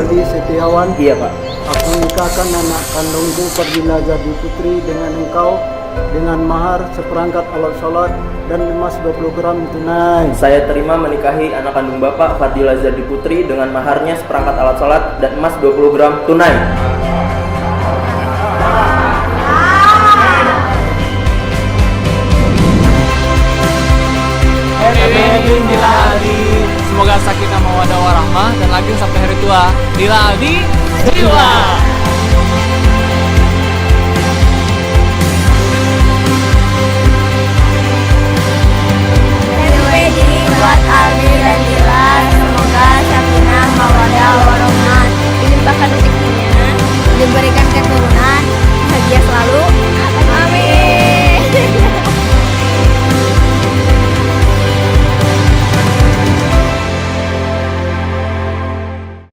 Aldi Setiawan. Iya Pak. Aku nikahkan anak kandungku Fadila Jadi Putri dengan engkau dengan mahar seperangkat alat sholat dan emas 20 gram tunai. Saya terima menikahi anak kandung Bapak Fadila Jadi Putri dengan maharnya seperangkat alat sholat dan emas 20 gram tunai. Dila Aldi, semoga sakinah mawaddah warahmah dan langgeng sampai hari tua. Dila Aldi, jiwa. Happy wedding buat Aldi dan Dila.